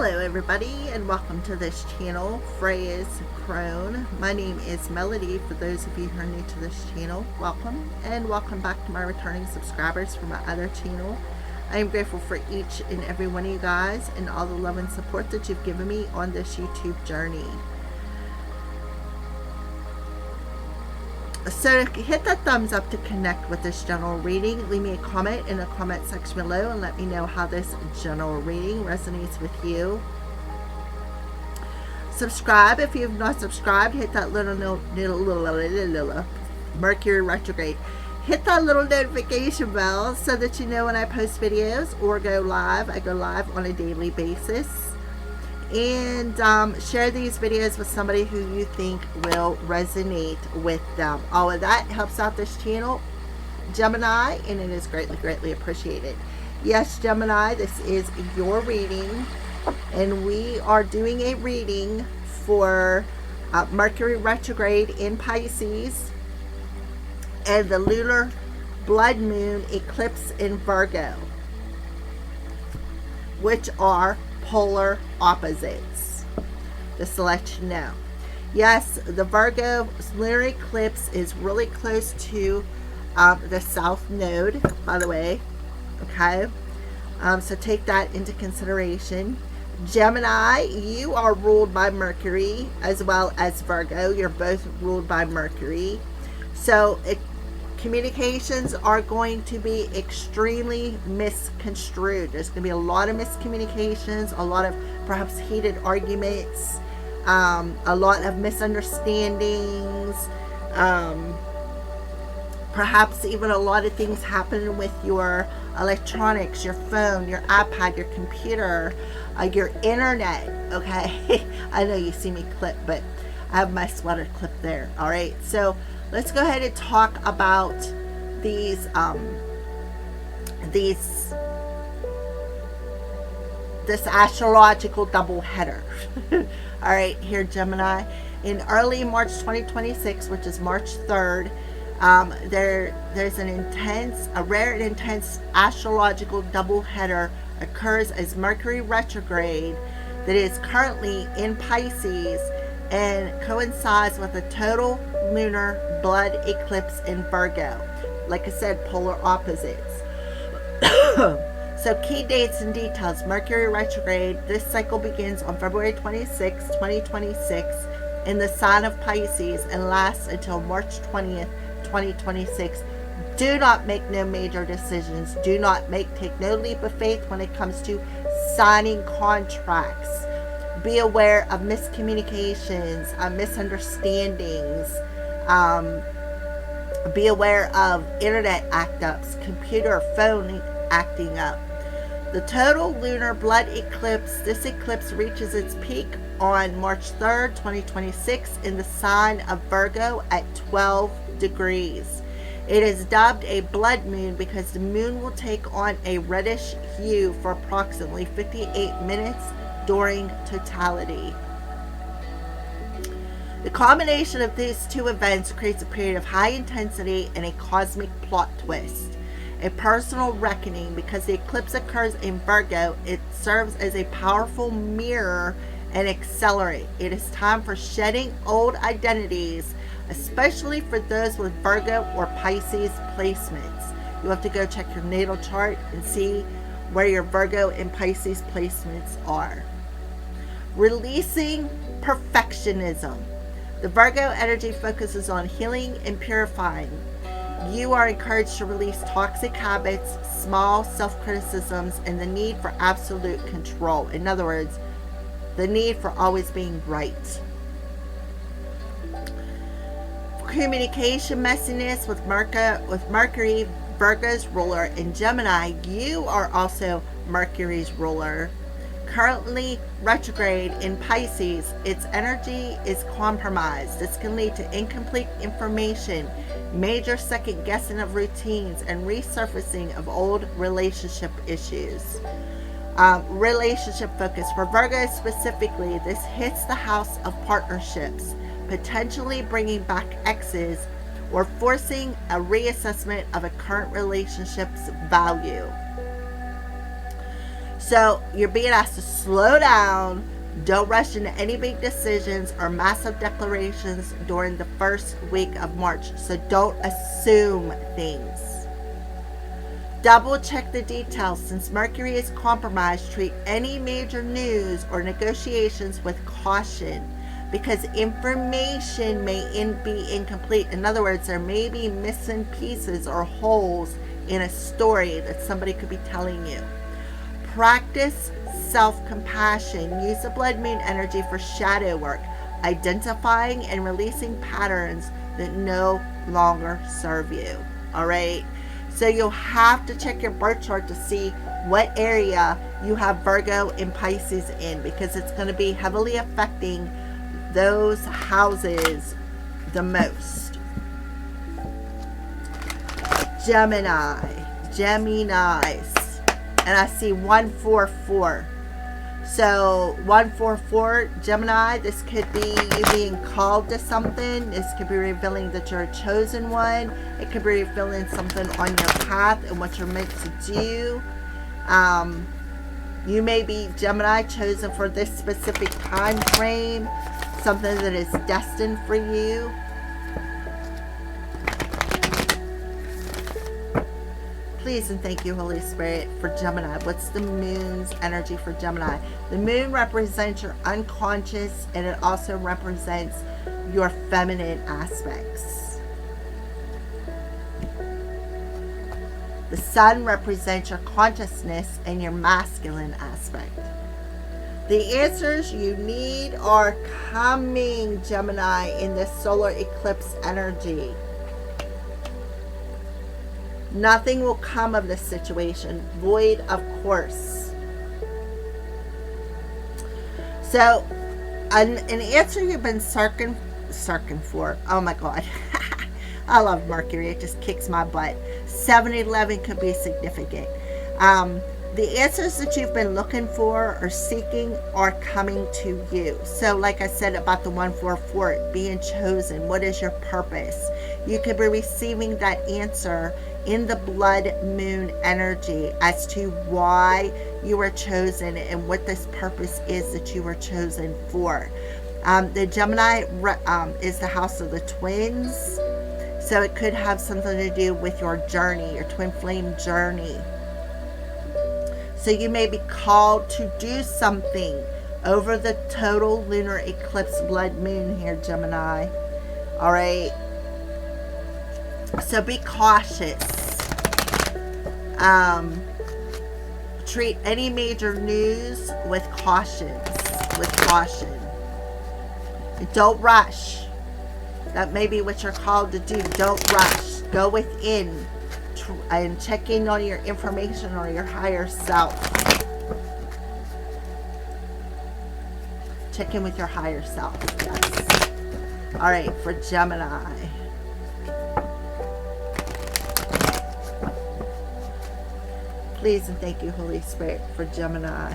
Hello everybody and welcome to this channel, Freya's Crone. My name is Melody. For those of you who are new to this channel, welcome, and welcome back to my returning subscribers from my other channel. I am grateful for each and every one of you guys and all the love and support that you've given me on this YouTube journey. So hit that thumbs up to connect with this general reading. Leave me a comment in the comment section below and let me know how this general reading resonates with you. Subscribe if you have not subscribed. Hit that little Mercury retrograde. Hit that little notification bell so that you know when I post videos or go live. I go live on a daily basis. And share these videos with somebody who you think will resonate with them. All of that helps out this channel, Gemini, and it is greatly appreciated. Yes, Gemini, this is your reading, and we are doing a reading for Mercury retrograde in Pisces and the lunar blood moon eclipse in Virgo, which are polar opposites, just to let you know. Yes, the Virgo lunar eclipse is really close to the south node, by the way. Okay, so take that into consideration. Gemini, you are ruled by Mercury as well as Virgo. You're both ruled by Mercury, so communications are going to be extremely misconstrued. There's going to be a lot of miscommunications, a lot of perhaps heated arguments, a lot of misunderstandings, perhaps even a lot of things happening with your electronics, your phone, your iPad, your computer, your internet. Okay, I know you see me clip, but I have my sweater clip there. All right, so let's go ahead and talk about this astrological double header. All right, here, Gemini, in early March 2026, which is March 3rd, there's a rare and intense astrological double header occurs as Mercury retrograde that is currently in Pisces and coincides with a total lunar blood eclipse in Virgo. Like I said, polar opposites. So key dates and details. Mercury retrograde. This cycle begins on February 26, 2026 in the sign of Pisces and lasts until March 20th, 2026. Do not make no major decisions. Do not take no leap of faith when it comes to signing contracts. Be aware of miscommunications, misunderstandings. Be aware of internet act-ups, computer, phone acting up. The total lunar blood eclipse, this eclipse reaches its peak on March 3rd, 2026 in the sign of Virgo at 12 degrees. It is dubbed a blood moon because the moon will take on a reddish hue for approximately 58 minutes during totality. The combination of these two events creates a period of high intensity and a cosmic plot twist, a personal reckoning. Because the eclipse occurs in Virgo, it serves as a powerful mirror and accelerate. It is time for shedding old identities, especially for those with Virgo or Pisces placements. You have to go check your natal chart and see where your Virgo and Pisces placements are. Releasing perfectionism. The Virgo energy focuses on healing and purifying. You are encouraged to release toxic habits, small self-criticisms, and the need for absolute control. In other words, the need for always being right. Communication messiness with Mercury, Virgo's ruler, and Gemini. You are also Mercury's ruler. Currently retrograde in Pisces, its energy is compromised. This can lead to incomplete information, major second guessing of routines, and resurfacing of old relationship issues. Relationship focus. For Virgo specifically, this hits the house of partnerships, potentially bringing back exes or forcing a reassessment of a current relationship's value. So you're being asked to slow down. Don't rush into any big decisions or massive declarations during the first week of March. So don't assume things. Double check the details. Since Mercury is compromised, treat any major news or negotiations with caution because information may be incomplete. In other words, there may be missing pieces or holes in a story that somebody could be telling you. Practice self-compassion. Use the blood moon energy for shadow work, identifying and releasing patterns that no longer serve you. All right? So you'll have to check your birth chart to see what area you have Virgo and Pisces in, because it's going to be heavily affecting those houses the most. Geminis. And I see 144. So 144, Gemini, this could be you being called to something. This could be revealing that you're a chosen one. It could be revealing something on your path and what you're meant to do. You may be, Gemini, chosen for this specific time frame, something that is destined for you. Please and thank you, Holy Spirit, for Gemini. What's the moon's energy for Gemini? The moon represents your unconscious, and it also represents your feminine aspects. The sun represents your consciousness and your masculine aspect. The answers you need are coming, Gemini, in this solar eclipse energy. Nothing will come of this situation. Void, of course. So, an answer you've been searching for. Oh my God. I love Mercury. It just kicks my butt. 7-11 could be significant. The answers that you've been looking for or seeking are coming to you. So like I said about the 144, being chosen, what is your purpose? You could be receiving that answer in the blood moon energy as to why you were chosen and what this purpose is that you were chosen for. The Gemini is the house of the twins. So it could have something to do with your journey, your twin flame journey. So you may be called to do something over the total lunar eclipse blood moon here, Gemini. All right. So be cautious. Treat any major news with caution. Don't rush. That may be what you're called to do. Don't rush. Go within and check in on your information or your higher self. Check in with your higher self. Yes. All right, for Gemini. Please and thank you, Holy Spirit, for Gemini.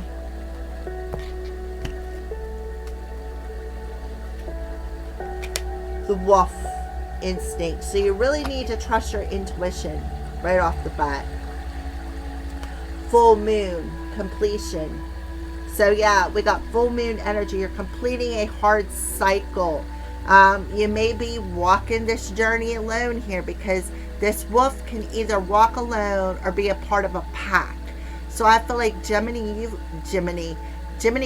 The wolf instinct. So you really need to trust your intuition right off the bat. Full moon, completion. So yeah, we got full moon energy. You're completing a hard cycle. You may be walking this journey alone here because this wolf can either walk alone or be a part of a pack. So I feel like Gemini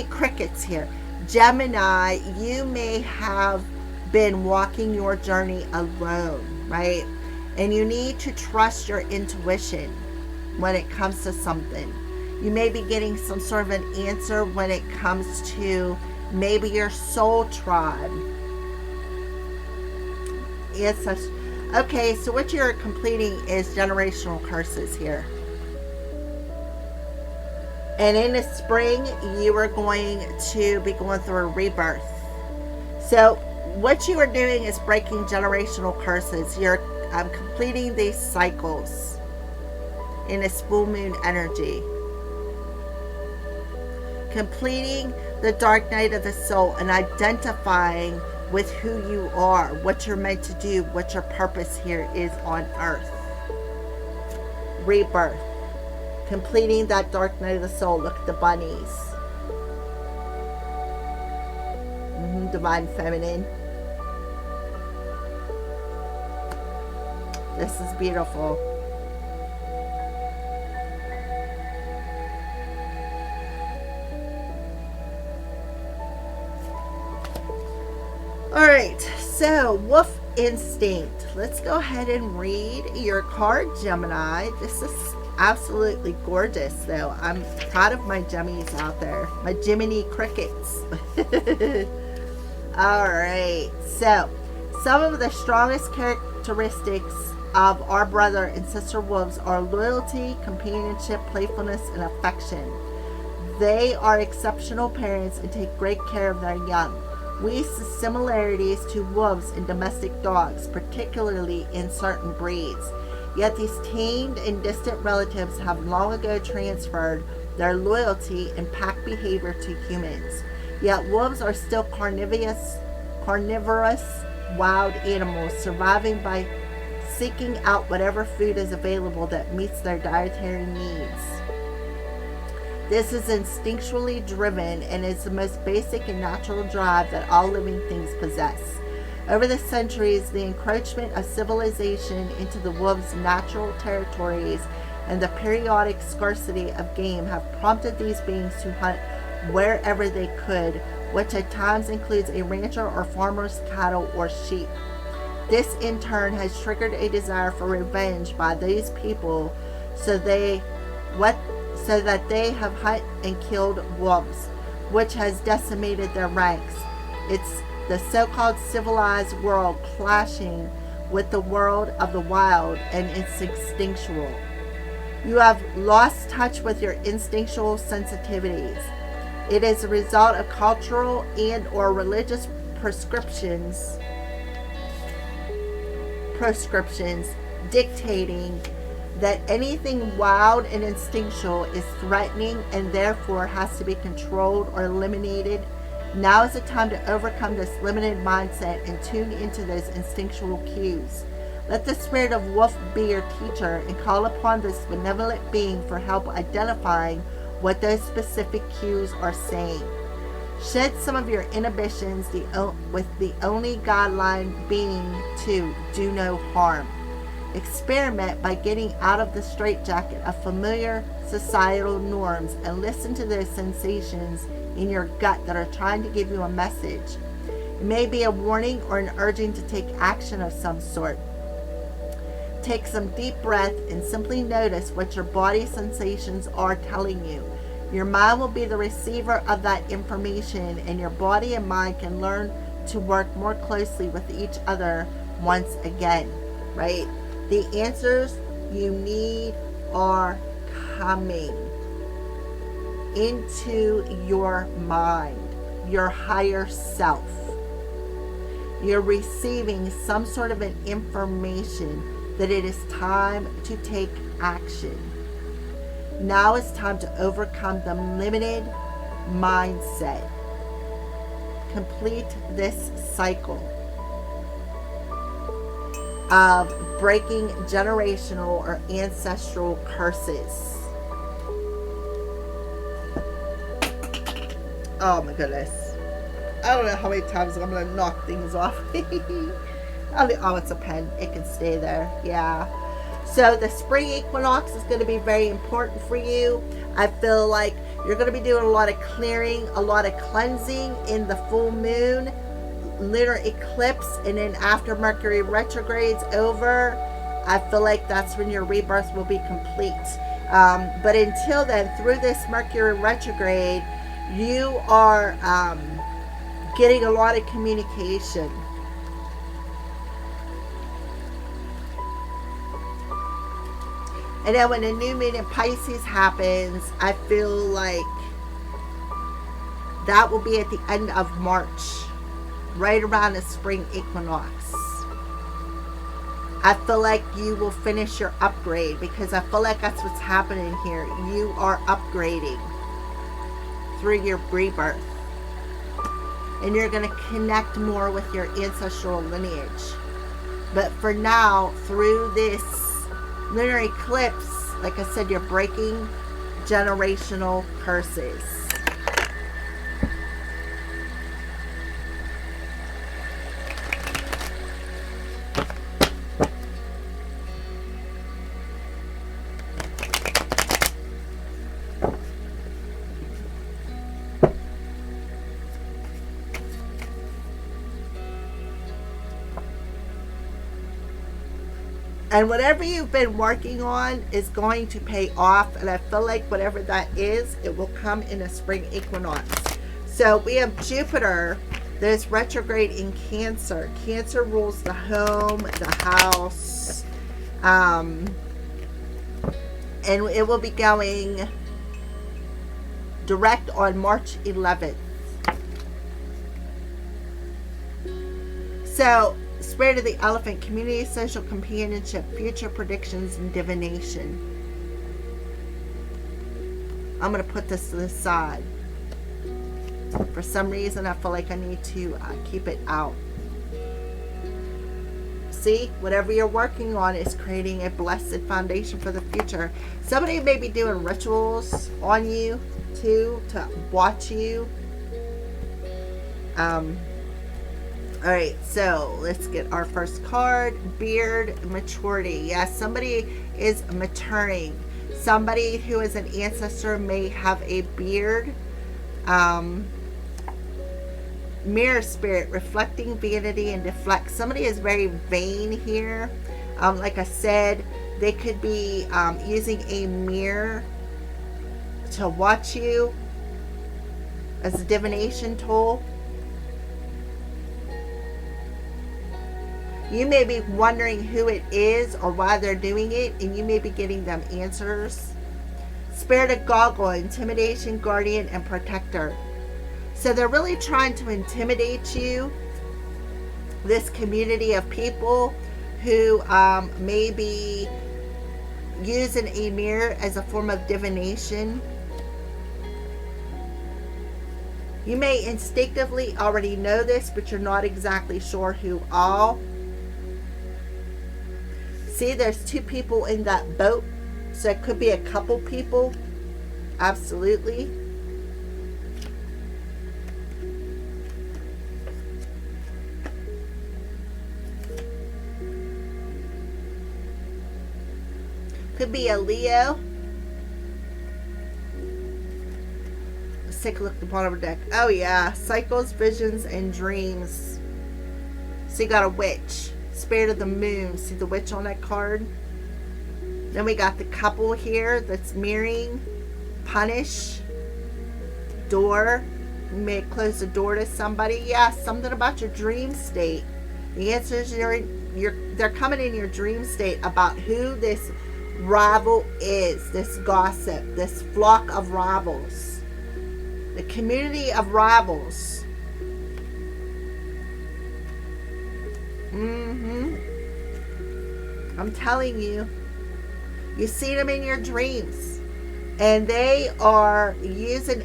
crickets here. Gemini, you may have been walking your journey alone, right? And you need to trust your intuition when it comes to something. You may be getting some sort of an answer when it comes to maybe your soul tribe. Yes, okay, so what you're completing is generational curses here. And in the spring, you are going to be going through a rebirth. So what you are doing is breaking generational curses. You're completing these cycles in this full moon energy. Completing the dark night of the soul and identifying with who you are, what you're meant to do, what your purpose here is on earth. Rebirth. completing that dark night of the soul. Look at the bunnies. Divine feminine. This is beautiful. Alright, so wolf instinct. Let's go ahead and read your card, Gemini. This is absolutely gorgeous, though. I'm proud of my Gemmies out there. My Gemini crickets. Alright, so some of the strongest characteristics of our brother and sister wolves are loyalty, companionship, playfulness, and affection. They are exceptional parents and take great care of their young. We see similarities to wolves and domestic dogs, particularly in certain breeds. Yet these tamed and distant relatives have long ago transferred their loyalty and pack behavior to humans. Yet wolves are still carnivorous wild animals, surviving by seeking out whatever food is available that meets their dietary needs. This is instinctually driven and is the most basic and natural drive that all living things possess. Over the centuries, the encroachment of civilization into the wolves' natural territories and the periodic scarcity of game have prompted these beings to hunt wherever they could, which at times includes a rancher or farmer's cattle or sheep. This in turn has triggered a desire for revenge by these people, so that they have hunted and killed wolves, which has decimated their ranks. It's the so-called civilized world clashing with the world of the wild and its instinctual. You have lost touch with your instinctual sensitivities. It is a result of cultural and or religious prescriptions dictating that anything wild and instinctual is threatening and therefore has to be controlled or eliminated. Now is the time to overcome this limited mindset and tune into those instinctual cues. Let the spirit of wolf be your teacher and call upon this benevolent being for help identifying what those specific cues are saying. Shed some of your inhibitions with the only guideline being to do no harm. Experiment by getting out of the straitjacket of familiar societal norms and listen to those sensations in your gut that are trying to give you a message. It may be a warning or an urging to take action of some sort. Take some deep breath and simply notice what your body sensations are telling you. Your mind will be the receiver of that information, and your body and mind can learn to work more closely with each other once again, right? The answers you need are coming into your mind, your higher self. You're receiving some sort of an information that it is time to take action. Now it's time to overcome the limited mindset. Complete this cycle of breaking generational or ancestral curses. Oh my goodness. I don't know how many times I'm going to knock things off. Oh, it's a pen. It can stay there. Yeah. So the spring equinox is going to be very important for you. I feel like you're going to be doing a lot of clearing, a lot of cleansing in the full moon, lunar eclipse, and then after Mercury retrogrades over, I feel like that's when your rebirth will be complete. But until then, through this Mercury retrograde, you are getting a lot of communication. And then when the new moon in Pisces happens, I feel like that will be at the end of March, right around the spring equinox. I feel like you will finish your upgrade, because I feel like that's what's happening here. You are upgrading through your rebirth. And you're going to connect more with your ancestral lineage. But for now, through this lunar eclipse, Like I said, you're breaking generational curses. And whatever you've been working on is going to pay off. And I feel like whatever that is, it will come in a spring equinox. So we have Jupiter that's retrograde in Cancer. Cancer rules the home, the house. And it will be going direct on March 11th. So, Spirit of the Elephant, community, social companionship, future predictions, and divination. I'm going to put this to the side. For some reason, I feel like I need to keep it out. See, whatever you're working on is creating a blessed foundation for the future. Somebody may be doing rituals on you, too, to watch you. Alright, so let's get our first card. Beard, maturity. Yes, somebody is maturing. Somebody who is an ancestor may have a beard. Mirror spirit, reflecting vanity and deflect. Somebody is very vain here. Like I said, they could be using a mirror to watch you as a divination tool. You may be wondering who it is or why they're doing it, and you may be getting them answers. Spirit of Goggle, intimidation, guardian, and protector. So they're really trying to intimidate you. This community of people who may be using a mirror as a form of divination. You may instinctively already know this, but you're not exactly sure who all. See, there's two people in that boat, so it could be a couple people. Absolutely. Could be a Leo. Let's take a look at the bottom of the deck. Oh yeah, cycles, visions, and dreams. So you got a witch. Spirit of the moon. See the witch on that card? Then we got the couple here that's mirroring. Punish. Door. You may close the door to somebody. Yeah, something about your dream state. The answer is they're coming in your dream state about who this rival is. This gossip. This flock of rivals. The community of rivals. I'm telling you, you see them in your dreams, and they are using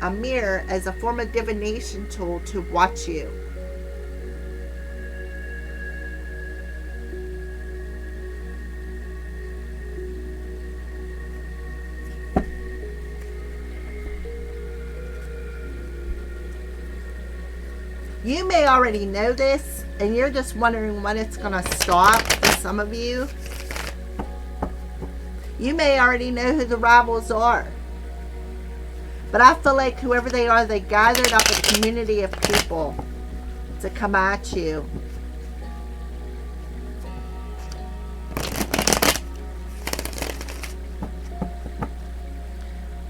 a mirror as a form of divination tool to watch you. You may already know this, and you're just wondering when it's going to stop for some of you. You may already know who the rivals are. But I feel like whoever they are, they gathered up a community of people to come at you.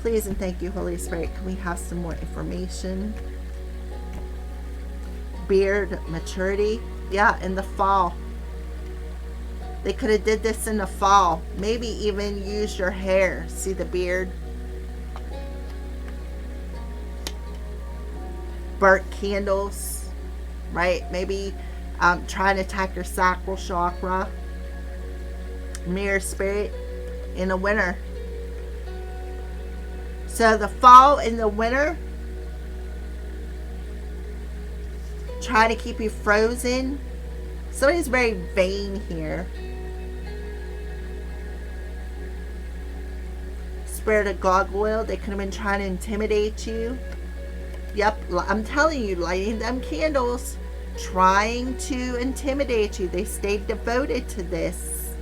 Please and thank you, Holy Spirit. Can we have some more information? Beard, maturity. Yeah, in the fall. They could have did this in the fall. Maybe even use your hair. See the beard? Burnt candles. Right? Maybe trying to attack your sacral chakra. Mirror spirit in the winter. So the fall and the winter, try to keep you frozen. Somebody's very vain here. spirit of gargoyle. They could have been trying to intimidate you. Yep, I'm telling you, lighting them candles, trying to intimidate you. They stayed devoted to this.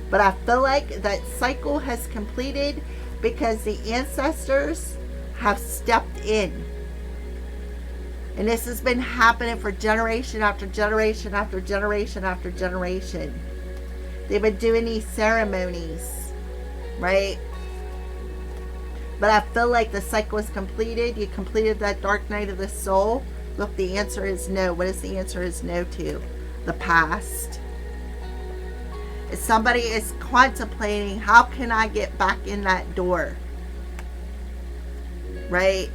But I feel like that cycle has completed because the ancestors have stepped in. And this has been happening for generation after generation after generation after generation. They've been doing these ceremonies, right? But I feel like the cycle is completed. You completed that dark night of the soul. Look, the answer is no. What is the answer is no to? The past. If somebody is contemplating, how can I get back in that door? Right?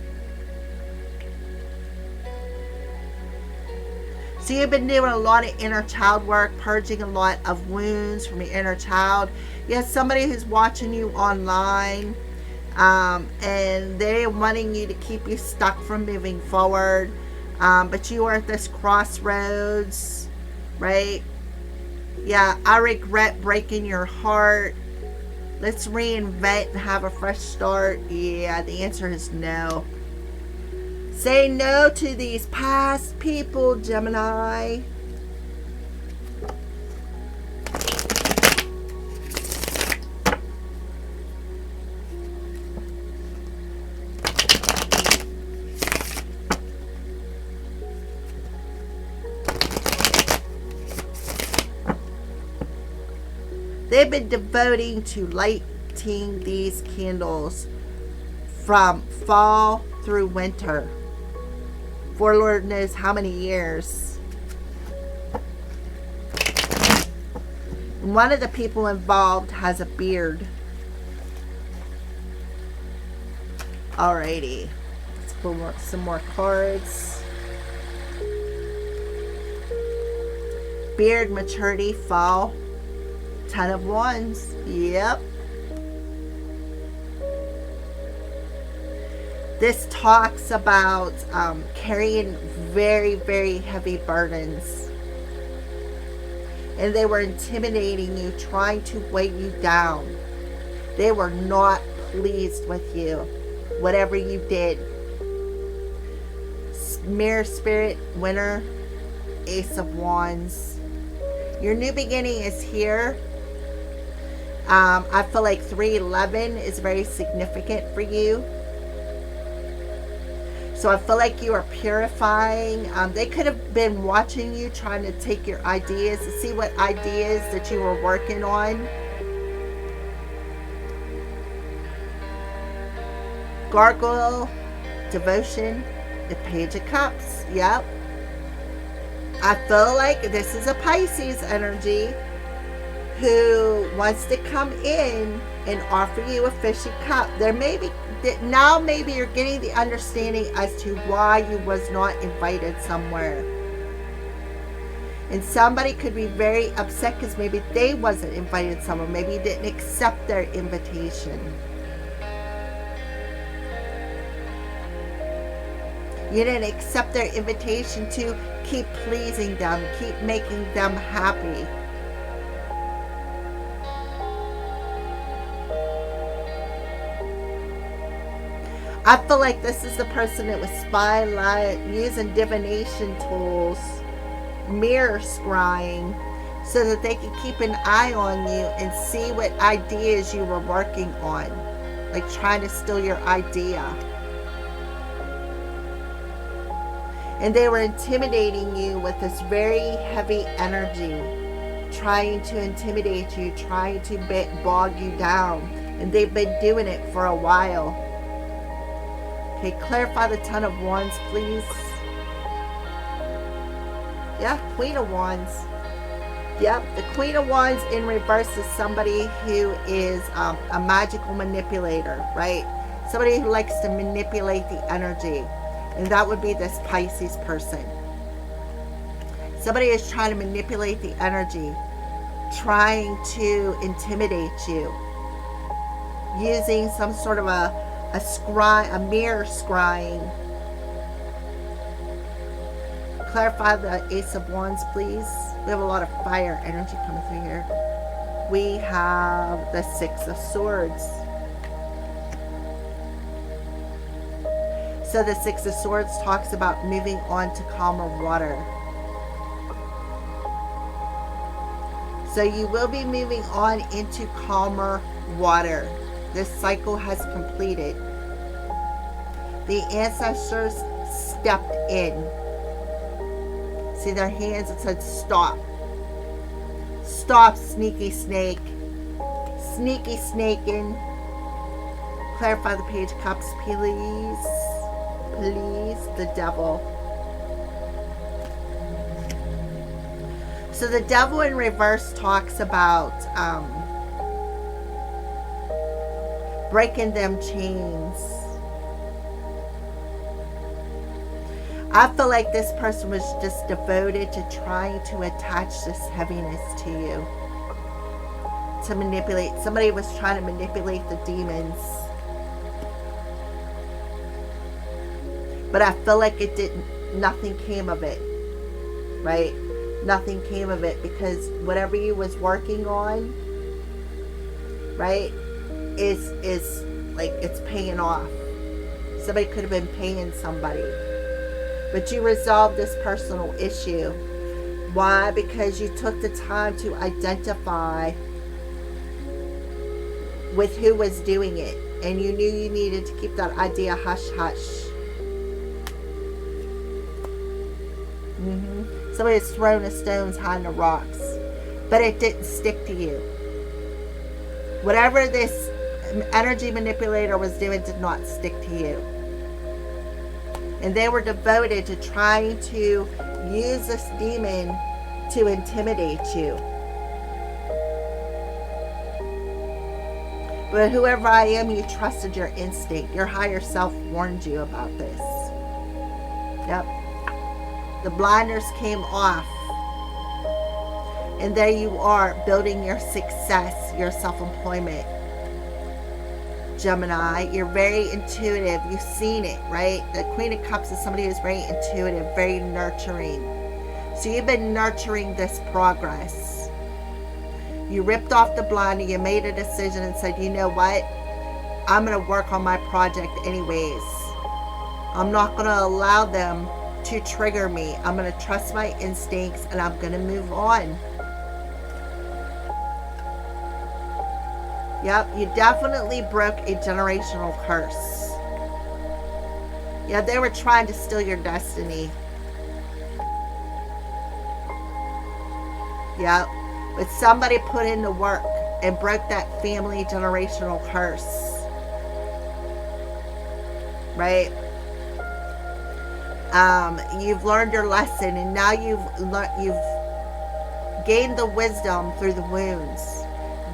So you've been doing a lot of inner child work, purging a lot of wounds from your inner child. You have somebody who's watching you online, and they're wanting you to keep you stuck from moving forward. But you are at this crossroads, right? Yeah, I regret breaking your heart. Let's reinvent and have a fresh start. Yeah, the answer is no. Say no to these past people, Gemini. They've been devoting to lighting these candles from fall through winter. For Lord knows how many years. And one of the people involved has a beard. Alrighty. Let's pull some more cards. Beard, maturity, fall. 10 of Wands. Yep. This talks about carrying very, very heavy burdens. And they were intimidating you, trying to weigh you down. They were not pleased with you, whatever you did. Mirror Spirit, Winner, Ace of Wands. Your new beginning is here. I feel like 311 is very significant for you. So I feel like you are purifying. They could have been watching you, trying to take your ideas, to see what ideas that you were working on. Gargoyle, devotion, the Page of Cups. Yep. I feel like this is a Pisces energy who wants to come in and offer you a fishy cup. There may be, now maybe you're getting the understanding as to why you was not invited somewhere. And somebody could be very upset because maybe they wasn't invited somewhere. Maybe you didn't accept their invitation. You didn't accept their invitation to keep pleasing them, keep making them happy. I feel like this is the person that was spylight, using divination tools, mirror scrying, so that they could keep an eye on you and see what ideas you were working on. Like trying to steal your idea. And they were intimidating you with this very heavy energy. Trying to intimidate you, trying to bog you down. And they've been doing it for a while. Okay, clarify the Ten of Wands, please. Yeah, Queen of Wands. Yep, the Queen of Wands in reverse is somebody who is a magical manipulator, right? Somebody who likes to manipulate the energy. And that would be this Pisces person. Somebody is trying to manipulate the energy, trying to intimidate you, using some sort of a mirror scrying. Clarify the Ace of Wands, please. We have a lot of fire energy coming through here. we have the Six of Swords. So the Six of Swords talks about moving on to calmer water. So you will be moving on into calmer water. This cycle has completed. The ancestors stepped in. See their hands, it said stop. Stop, sneaky snake. Sneaky snaking. Clarify the Page of Cups, please. Please, the Devil. So the Devil in reverse talks about breaking them chains. I feel like this person was just devoted to trying to attach this heaviness to you. To manipulate. Somebody was trying to manipulate the demons. But I feel like it didn't, nothing came of it, right? Nothing came of it because whatever you was working on, right, is like it's paying off. Somebody could have been paying somebody. But you resolved this personal issue. Why? Because you took the time to identify with who was doing it. And you knew you needed to keep that idea hush-hush. Somebody was throwing the stones, hiding the rocks. But it didn't stick to you. Whatever this energy manipulator was doing did not stick to you. And they were devoted to trying to use this demon to intimidate you. But whoever I am, you trusted your instinct. Your higher self warned you about this. Yep. The blinders came off. And there you are, building your success, your self-employment. Gemini, you're very intuitive. You've seen it, right? The Queen of Cups is somebody who's very intuitive, very nurturing. So you've been nurturing this progress. You ripped off the blinder, you made a decision and said, you know what? I'm going to work on my project anyways. I'm not going to allow them to trigger me. I'm going to trust my instincts and I'm going to move on. Yep, you definitely broke a generational curse. Yeah, they were trying to steal your destiny. Yep, but somebody put in the work and broke that family generational curse. Right? You've learned your lesson, and now you've gained the wisdom through the wounds.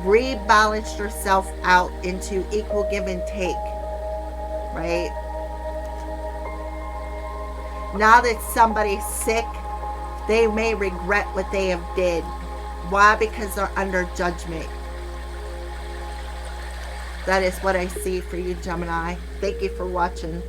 Rebalanced yourself out into equal give and take, right? Now that somebody's sick, they may regret what they have did. Why? Because they're under judgment. That is what I see for you, Gemini. Thank you for watching.